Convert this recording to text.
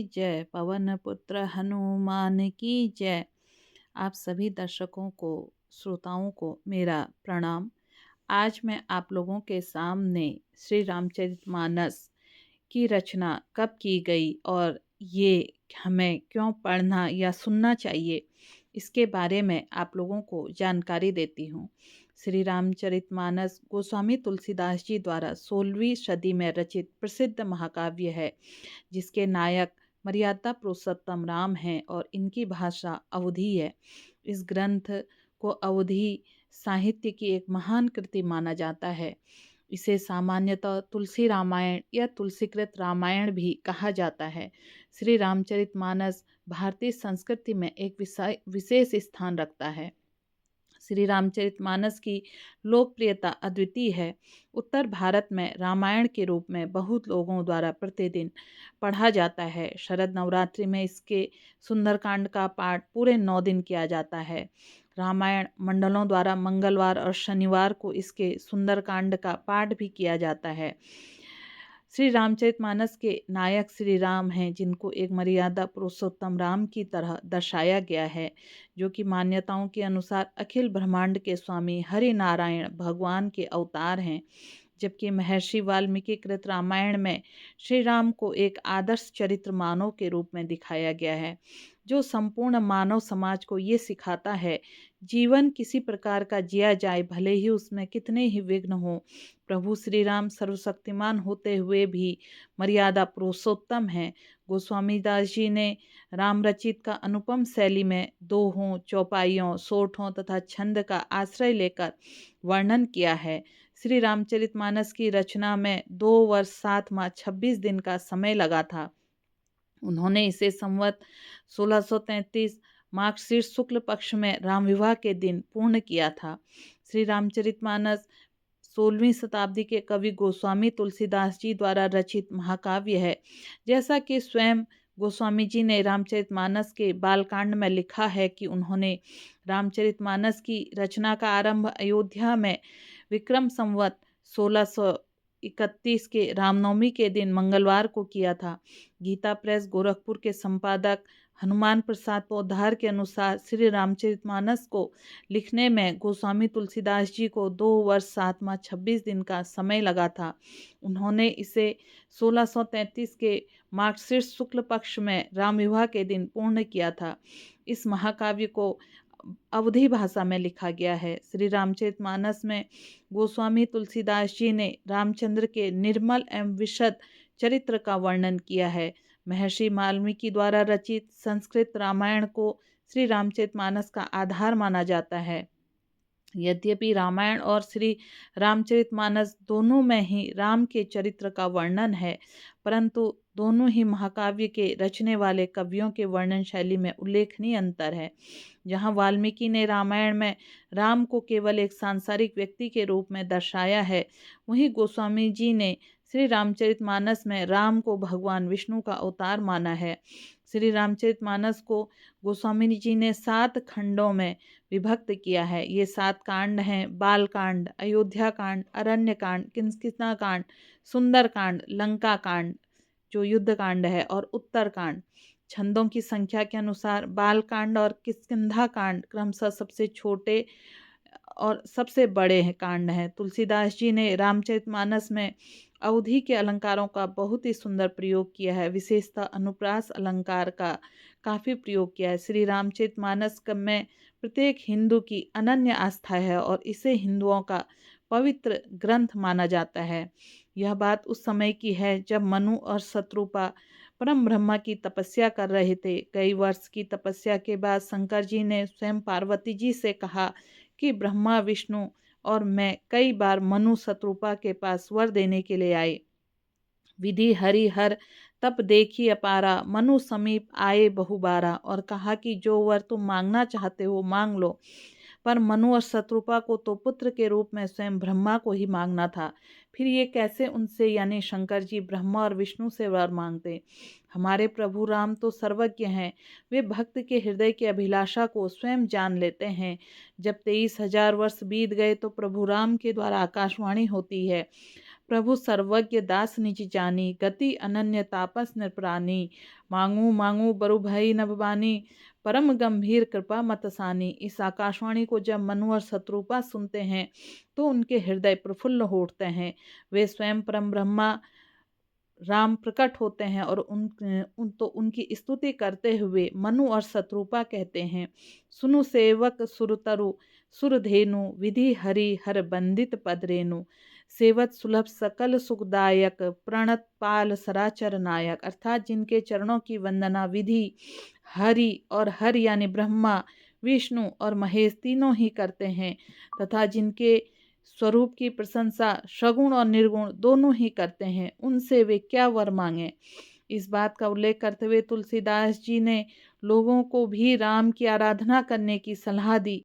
जय, पवन पुत्र हनुमान की जय। आप सभी दर्शकों को, श्रोताओं को मेरा प्रणाम। आज मैं आप लोगों के सामने श्री रामचरितमानस की रचना कब की गई और ये हमें क्यों पढ़ना या सुनना चाहिए, इसके बारे में आप लोगों को जानकारी देती हूँ। श्री रामचरितमानस गोस्वामी तुलसीदास जी द्वारा 16वीं सदी में रचित प्रसिद्ध महाकाव्य है, जिसके नायक मर्यादा पुरुषोत्तम राम हैं और इनकी भाषा अवधी है। इस ग्रंथ को अवधी साहित्य की एक महान कृति माना जाता है। इसे सामान्यतः तुलसी रामायण या तुलसीकृत रामायण भी कहा जाता है। श्री रामचरितमानस भारतीय संस्कृति में एक विशेष स्थान रखता है। श्री रामचरितमानस की लोकप्रियता अद्वितीय है। उत्तर भारत में रामायण के रूप में बहुत लोगों द्वारा प्रतिदिन पढ़ा जाता है। शरद नवरात्रि में इसके सुंदरकांड का पाठ पूरे 9 दिन किया जाता है। रामायण मंडलों द्वारा मंगलवार और शनिवार को इसके सुंदरकांड का पाठ भी किया जाता है। श्री रामचरितमानस के नायक श्री राम हैं, जिनको एक मर्यादा पुरुषोत्तम राम की तरह दर्शाया गया है, जो कि मान्यताओं के अनुसार अखिल ब्रह्मांड के स्वामी हरि नारायण भगवान के अवतार हैं। जबकि महर्षि वाल्मीकि कृत रामायण में श्री राम को एक आदर्श चरित्र मानव के रूप में दिखाया गया है, जो संपूर्ण मानव समाज को ये सिखाता है, जीवन किसी प्रकार का जिया जाए, भले ही उसमें कितने ही विघ्न हो। प्रभु श्री राम सर्वशक्तिमान होते हुए भी मर्यादा पुरुषोत्तम हैं। गोस्वामी दास जी ने राम रचित का अनुपम शैली में दोहों, चौपाइयों, सोठों तथा छंद का आश्रय लेकर वर्णन किया है। श्री रामचरितमानस की रचना में 2 वर्ष 7 माह 26 दिन का समय लगा था। उन्होंने इसे संवत 1633 मार्गशीर्ष शुक्ल पक्ष में राम विवाह के दिन पूर्ण किया था। श्री रामचरितमानस 16वीं शताब्दी के कवि गोस्वामी तुलसीदास जी द्वारा रचित महाकाव्य है। जैसा कि स्वयं गोस्वामी जी ने रामचरितमानस के बालकांड में लिखा है कि उन्होंने रामचरितमानस की रचना का आरंभ अयोध्या में विक्रम संवत 1631 के रामनवमी के दिन मंगलवार को किया था। गीता प्रेस गोरखपुर के संपादक हनुमान प्रसाद पोद्दार के अनुसार श्री रामचरितमानस को लिखने में गोस्वामी तुलसीदास जी को 2 वर्ष 7 माह 26 दिन का समय लगा था। उन्होंने इसे 1633 के मार्गशीर्ष शुक्ल पक्ष में राम विवाह के दिन पूर्ण किया था। इस महाकाव्य को अवधी भाषा में लिखा गया है। श्री रामचरितमानस में गोस्वामी तुलसीदास जी ने रामचंद्र के निर्मल एवं विशद चरित्र का वर्णन किया है। महर्षि वाल्मीकि द्वारा रचित संस्कृत रामायण को श्री रामचरितमानस का आधार माना जाता है। यद्यपि रामायण और श्री रामचरितमानस दोनों में ही राम के चरित्र का वर्णन है, परंतु दोनों ही महाकाव्य के रचने वाले कवियों के वर्णन शैली में उल्लेखनीय अंतर है। जहाँ वाल्मीकि ने रामायण में राम को केवल एक सांसारिक व्यक्ति के रूप में दर्शाया है, वहीं गोस्वामी जी ने श्री रामचरितमानस में राम को भगवान विष्णु का अवतार माना है। श्री रामचरितमानस को गोस्वामी जी ने 7 खंडों में विभक्त किया है। ये 7 कांड हैं: बालकांड, अयोध्या कांड, अरण्य कांड, किंसकिंधा कांड, सुंदर कांड, लंका कांड जो युद्ध कांड है, और उत्तर कांड। छंदों की संख्या के अनुसार बालकांड और किष्किंधा कांड क्रमशः सबसे छोटे और सबसे बड़े हैं कांड हैं। तुलसीदास जी ने रामचरितमानस में अवधि के अलंकारों का बहुत ही सुंदर प्रयोग किया है। विशेषतः अनुप्रास अलंकार का काफ़ी प्रयोग किया है। श्री रामचरितमानस में प्रत्येक हिंदू की अनन्य आस्था है और इसे हिंदुओं का पवित्र ग्रंथ माना जाता है। यह बात उस समय की है जब मनु और शत्रुपा परम ब्रह्मा की तपस्या कर रहे थे। कई वर्ष की तपस्या के बाद शंकर जी ने स्वयं पार्वती जी से कहा कि ब्रह्मा, विष्णु और मैं कई बार मनु शत्रुपा के पास वर देने के लिए आए। विधि हरि हर तप देखी अपारा, मनु समीप आए बहुबारा, और कहा कि जो वर तुम मांगना चाहते हो मांग लो। पर मनु और शत्रुपा को तो पुत्र के रूप में स्वयं ब्रह्मा को ही मांगना था, फिर ये कैसे उनसे यानी शंकर जी ब्रह्मा और विष्णु से वर मांगते। हमारे प्रभु राम तो सर्वज्ञ हैं, वे भक्त के हृदय की अभिलाषा को स्वयं जान लेते हैं। जब 23,000 वर्ष बीत गए तो प्रभु राम के द्वारा आकाशवाणी होती है, प्रभु सर्वज्ञ दास निज जानी, गति अनन्य तापस नृप्रानी। मांगू मांगू बरु भई नभ बानी, परम गंभीर कृपा मतसानी। इस आकाशवाणी को जब मनु और शत्रुपा सुनते हैं तो उनके हृदय प्रफुल्ल होते हैं। वे स्वयं परम ब्रह्मा राम प्रकट होते हैं और उनकी स्तुति करते हुए मनु और शत्रुपा कहते हैं, सुनु सेवक सुरतरु सुरधेनु, विधि हरि हर बंदित पद रेनु। सेवत सुलभ सकल सुखदायक, प्रणत पाल सराचर नायक। अर्थात जिनके चरणों की वंदना विधि हरि और हर यानी ब्रह्मा विष्णु और महेश तीनों ही करते हैं, तथा जिनके स्वरूप की प्रशंसा सगुण और निर्गुण दोनों ही करते हैं, उनसे वे क्या वर मांगे। इस बात का उल्लेख करते हुए तुलसीदास जी ने लोगों को भी राम की आराधना करने की सलाह दी।